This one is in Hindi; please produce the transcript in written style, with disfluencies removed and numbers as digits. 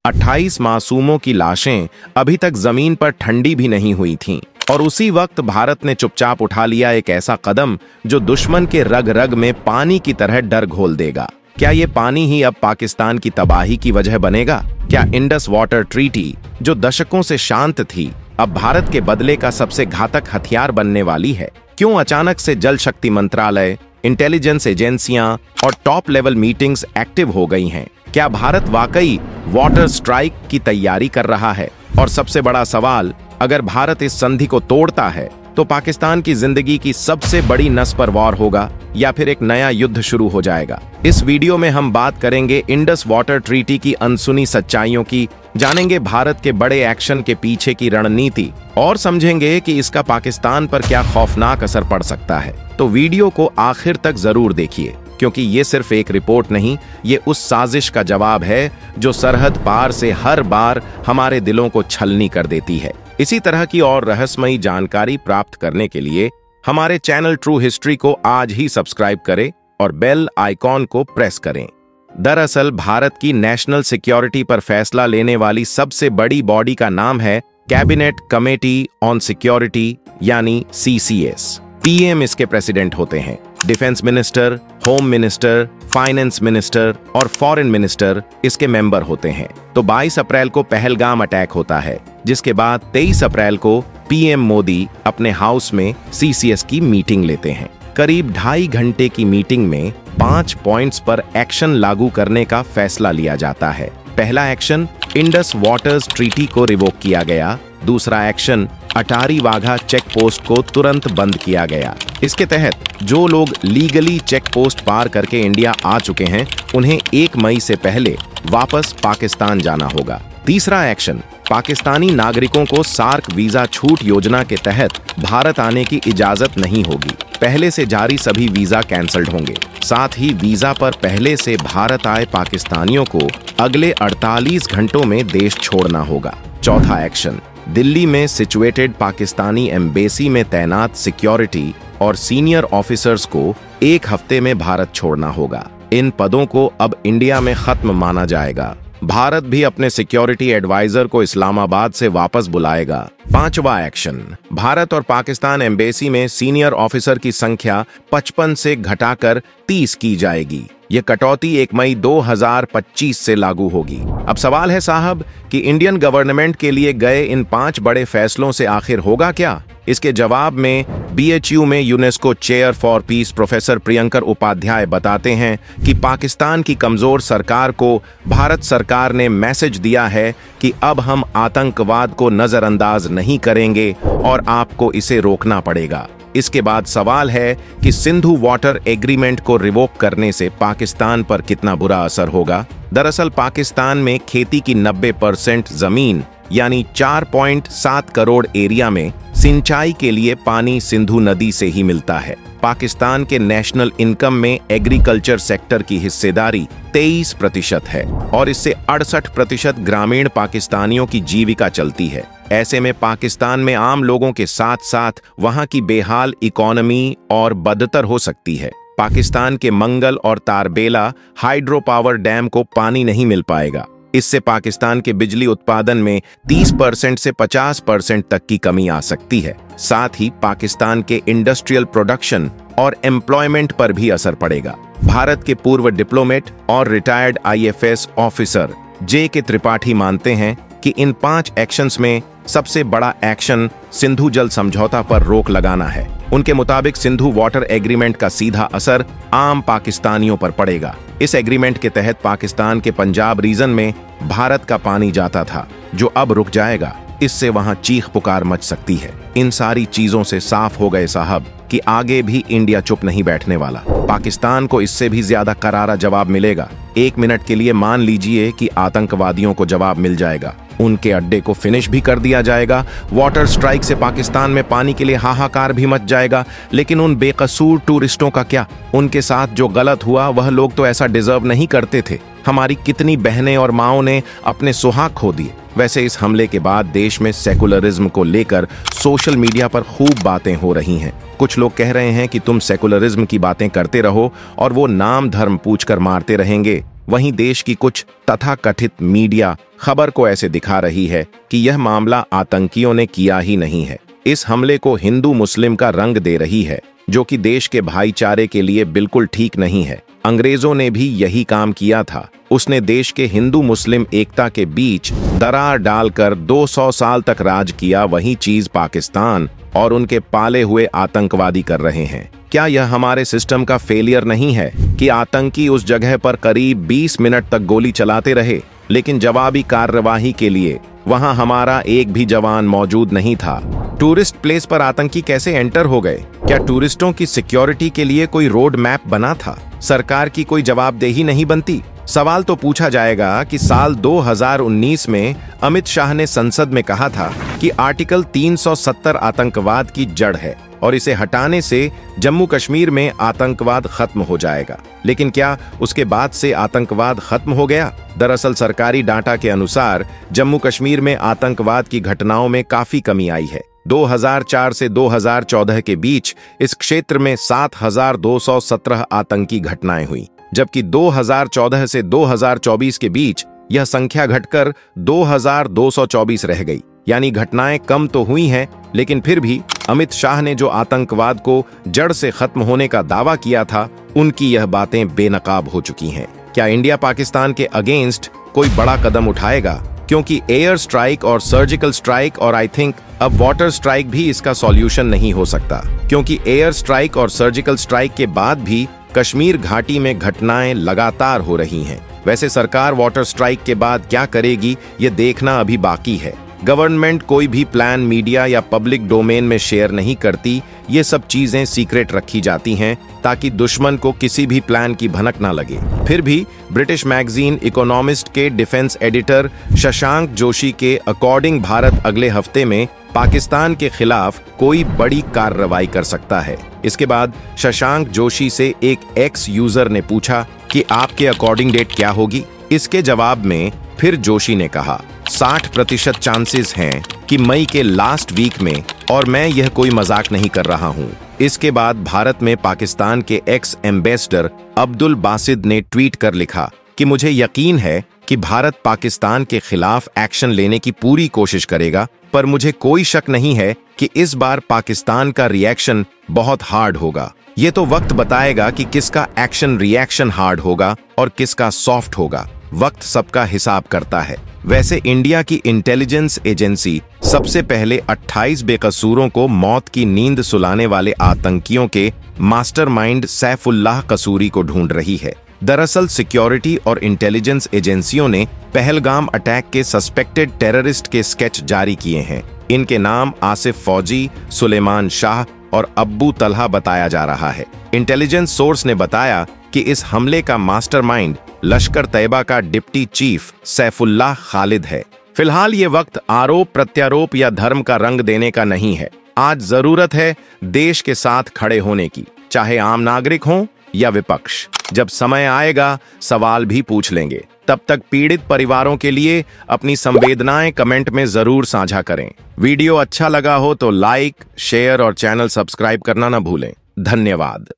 28 मासूमों की लाशें अभी तक जमीन पर ठंडी भी नहीं हुई थीं और उसी वक्त भारत ने चुपचाप उठा लिया एक ऐसा कदम जो दुश्मन के रग रग में पानी की तरह डर घोल देगा। क्या ये पानी ही अब पाकिस्तान की तबाही की वजह बनेगा? क्या इंडस वाटर ट्रीटी जो दशकों से शांत थी अब भारत के बदले का सबसे घातक हथियार बनने वाली है? क्यों अचानक से जल शक्ति मंत्रालय, इंटेलिजेंस एजेंसियां और टॉप लेवल मीटिंग्स एक्टिव हो गई हैं? क्या भारत वाकई वाटर स्ट्राइक की तैयारी कर रहा है? और सबसे बड़ा सवाल, अगर भारत इस संधि को तोड़ता है तो पाकिस्तान की जिंदगी की सबसे बड़ी नस पर वार होगा या फिर एक नया युद्ध शुरू हो जाएगा? इस वीडियो में हम बात करेंगे इंडस वाटर ट्रीटी की अनसुनी सच्चाइयों की, जानेंगे भारत के बड़े एक्शन के पीछे की रणनीति और समझेंगे कि इसका पाकिस्तान पर क्या खौफनाक असर पड़ सकता है। तो वीडियो को आखिर तक जरूर देखिए, क्योंकि ये सिर्फ एक रिपोर्ट नहीं, ये उस साजिश का जवाब है जो सरहद पार से हर बार हमारे दिलों को छलनी कर देती है। इसी तरह की और रहस्यमयी जानकारी प्राप्त करने के लिए हमारे चैनल ट्रू हिस्ट्री को आज ही सब्सक्राइब करें और बेल आइकॉन को प्रेस करें। दरअसल भारत की नेशनल सिक्योरिटी पर फैसला लेने वाली सबसे बड़ी बॉडी का नाम है कैबिनेट कमेटी ऑन सिक्योरिटी यानी CCS। PM इसके प्रेसिडेंट होते हैं। Defence minister, home minister, finance minister और फॉरेन मिनिस्टर इसके मेंबर होते हैं। तो 22 अप्रैल को पहलगाम अटैक होता है, जिसके बाद 23 अप्रैल को PM मोदी अपने हाउस में CCS की मीटिंग लेते हैं। करीब 2.5 घंटे की मीटिंग में 5 पॉइंट्स पर एक्शन लागू करने का फैसला लिया जाता है। पहला एक्शन, इंडस वाटर्स ट्रीटी को रिवोक किया गया। दूसरा action, Attari Wagah check post को तुरंत बंद किया गया। इसके तहत जो लोग लीगली चेक पोस्ट पार करके इंडिया आ चुके हैं, उन्हें 1 मई से पहले वापस पाकिस्तान जाना होगा। तीसरा एक्शन, पाकिस्तानी नागरिकों को सार्क वीजा छूट योजना के तहत भारत आने की इजाजत नहीं होगी। पहले से जारी सभी वीजा कैंसल्ड होंगे। साथ ही वीजा पर पहले से भारत आए पाकिस्तानियों को अगले 48 घंटों में देश छोड़ना होगा। चौथा एक्शन, दिल्ली में सिचुएटेड पाकिस्तानी एम्बेसी में तैनात सिक्योरिटी और सीनियर ऑफिसर्स को 1 हफ्ते में भारत छोड़ना होगा। इन पदों को अब इंडिया में खत्म माना जाएगा। भारत भी अपने सिक्योरिटी एडवाइजर को इस्लामाबाद से वापस बुलाएगा। पांचवा एक्शन, भारत और पाकिस्तान एम्बेसी में सीनियर ऑफिसर की संख्या 55 से घटाकर 30 की जाएगी। ये कटौती 1 मई 2025 से लागू होगी। अब सवाल है साहब कि इंडियन गवर्नमेंट के लिए गए इन 5 बड़े फैसलों से आखिर होगा क्या? इसके जवाब में BHU में UNESCO chair for peace professor Priyankar Upadhyay बताते हैं कि पाकिस्तान की कमजोर सरकार को भारत सरकार ने मैसेज दिया है कि अब हम आतंकवाद को नजरअंदाज नहीं करेंगे और आपको इसे रोकना पड़ेगा। इसके बाद सवाल है कि सिंधु वाटर एग्रीमेंट को रिवोक करने से पाकिस्तान पर कितना बुरा असर होगा। दरअसल पाकिस्तान में खेती की 90% जमीन यानी 4.7 करोड़ एरिया में सिंचाई के लिए पानी सिंधु नदी से ही मिलता है। पाकिस्तान के नेशनल इनकम में एग्रीकल्चर सेक्टर की हिस्सेदारी 23% है और इससे 68% ग्रामीण पाकिस्तानियों की जीविका चलती है। ऐसे में पाकिस्तान में आम लोगों के साथ साथ वहां की बेहाल इकोनॉमी और बदतर हो सकती है। पाकिस्तान के मंगल और तारबेला हाइड्रो पावर डैम को पानी नहीं मिल पाएगा। इससे पाकिस्तान के बिजली उत्पादन में 30% से 50% तक की कमी आ सकती है। साथ ही पाकिस्तान के इंडस्ट्रियल प्रोडक्शन और एम्प्लॉयमेंट पर भी असर पड़ेगा। भारत के पूर्व डिप्लोमेट और retired IFS officer J.K. Tripathi मानते हैं कि इन 5 एक्शंस में सबसे बड़ा एक्शन सिंधु जल समझौता पर रोक लगाना है। उनके मुताबिक सिंधु वाटर एग्रीमेंट का सीधा असर आम पाकिस्तानियों पर पड़ेगा। इस एग्रीमेंट के तहत पाकिस्तान के पंजाब रीजन में भारत का पानी जाता था, जो अब रुक जाएगा। इससे वहां चीख पुकार मच सकती है। इन सारी चीजों से साफ हो गए साहब कि आगे भी इंडिया चुप नहीं बैठने वाला। पाकिस्तान को इससे भी ज्यादा करारा जवाब मिलेगा। 1 मिनट के लिए मान लीजिए कि आतंकवादियों को जवाब मिल जाएगा, उनके अड्डे को फिनिश भी कर दिया जाएगा। वाटर स्ट्राइक से पाकिस्तान में पानी के लिए हाहाकार भी मच जाएगा। लेकिन उन बेकसूर टूरिस्टों का क्या? उनके साथ जो गलत हुआ वह लोग तो ऐसा डिजर्व नहीं करते थे। हमारी कितनी बहनें और माओं ने अपने सुहाग खो दिए। वैसे इस हमले के बाद देश में सेकुलरिज्म को लेकर सोशल मीडिया पर खूब बातें हो रही हैं। कुछ लोग कह रहे हैं कि तुम सेकुलरिज्म की बातें करते रहो और वो नाम धर्म पूछकर मारते रहेंगे। वहीं देश की कुछ तथाकथित मीडिया खबर को ऐसे दिखा रही है कि यह मामला आतंकियों ने किया ही नहीं है। इस हमले को हिंदू मुस्लिम का रंग दे रही है, जो कि देश के भाईचारे के लिए बिल्कुल ठीक नहीं है। अंग्रेजों ने भी यही काम किया था। उसने देश के हिंदू मुस्लिम एकता के बीच दरार डालकर 200 साल तक राज किया। वही चीज पाकिस्तान और उनके पाले हुए आतंकवादी कर रहे हैं। क्या यह हमारे सिस्टम का फेलियर नहीं है कि आतंकी उस जगह पर करीब 20 मिनट तक गोली चलाते रहे, लेकिन जवाबी कार्रवाई के लिए वहां हमारा एक भी जवान मौजूद नहीं था? टूरिस्ट प्लेस पर आतंकी कैसे एंटर हो गए? क्या टूरिस्टों की सिक्योरिटी के लिए कोई रोड मैप बना था? सरकार की कोई जवाबदेही नहीं बनती? सवाल तो पूछा जाएगा कि साल 2019 में अमित शाह ने संसद में कहा था कि आर्टिकल 370 आतंकवाद की जड़ है और इसे हटाने से जम्मू कश्मीर में आतंकवाद खत्म हो जाएगा। लेकिन क्या उसके बाद से आतंकवाद खत्म हो गया? दरअसल सरकारी डाटा के अनुसार जम्मू कश्मीर में आतंकवाद की घटनाओं में काफी कमी आई है। 2004 से 2014 के बीच इस क्षेत्र में 7,217 आतंकी घटनाएं हुई, जबकि 2014 से 2024 के बीच यह संख्या घटकर 2,224 रह गई। यानी घटनाएं कम तो हुई हैं, लेकिन फिर भी अमित शाह ने जो आतंकवाद को जड़ से खत्म होने का दावा किया था, उनकी यह बातें बेनकाब हो चुकी हैं। क्या इंडिया पाकिस्तान के अगेंस्ट कोई बड़ा कदम उठाएगा? क्योंकि एयर स्ट्राइक और सर्जिकल स्ट्राइक और आई थिंक अब वाटर स्ट्राइक भी इसका सॉल्यूशन नहीं हो सकता, क्योंकि एयर स्ट्राइक और सर्जिकल स्ट्राइक के बाद भी कश्मीर घाटी में घटनाएं लगातार हो रही हैं। वैसे सरकार वाटर स्ट्राइक के बाद क्या करेगी, ये देखना अभी बाकी है। गवर्नमेंट कोई भी प्लान मीडिया या पब्लिक डोमेन में शेयर नहीं करती। ये सब चीजें सीक्रेट रखी जाती हैं ताकि दुश्मन को किसी भी प्लान की भनक ना लगे। फिर भी ब्रिटिश मैगजीन इकोनॉमिस्ट के डिफेंस एडिटर शशांक जोशी के अकॉर्डिंग भारत अगले हफ्ते में पाकिस्तान के खिलाफ कोई बड़ी कार्रवाई कर सकता है। इसके बाद शशांक जोशी से एक एक्स यूजर ने पूछा कि आपके अकॉर्डिंग डेट क्या होगी। इसके जवाब में फिर जोशी ने कहा 60% चांसेस हैं कि मई के लास्ट वीक में, और मैं यह कोई मजाक नहीं कर रहा हूं। इसके बाद भारत में पाकिस्तान के एक्स एम्बेसडर अब्दुल बासिद ने ट्वीट कर लिखा कि मुझे यकीन है कि भारत पाकिस्तान के खिलाफ एक्शन लेने की पूरी कोशिश करेगा, पर मुझे कोई शक नहीं है कि इस बार पाकिस्तान का रिएक्शन बहुत हार्ड होगा। ये तो वक्त बताएगा कि किसका एक्शन रिएक्शन हार्ड होगा और किसका सॉफ्ट होगा। वक्त सबका हिसाब करता है। वैसे इंडिया की इंटेलिजेंस एजेंसी सबसे पहले 28 बेकसूरों को मौत की नींद सुलाने वाले आतंकियों के मास्टरमाइंड सैफुल्लाह कसूरी को ढूंढ रही है। दरअसल सिक्योरिटी और इंटेलिजेंस एजेंसियों ने पहलगाम अटैक के सस्पेक्टेड टेररिस्ट के स्केच जारी किए हैं। इनके नाम आसिफ फौजी, सुलेमान शाह और अब्बू तलहा बताया जा रहा है। इंटेलिजेंस सोर्स ने बताया कि इस हमले का मास्टरमाइंड लश्कर तैयबा का डिप्टी चीफ सैफुल्लाह खालिद है। फिलहाल ये वक्त आरोप प्रत्यारोप या धर्म का रंग देने का नहीं है। आज जरूरत है देश के साथ खड़े होने की, चाहे आम नागरिक हो या विपक्ष। जब समय आएगा सवाल भी पूछ लेंगे। तब तक पीड़ित परिवारों के लिए अपनी संवेदनाएं कमेंट में जरूर साझा करें। वीडियो अच्छा लगा हो तो लाइक, शेयर और चैनल सब्सक्राइब करना न भूलें। धन्यवाद।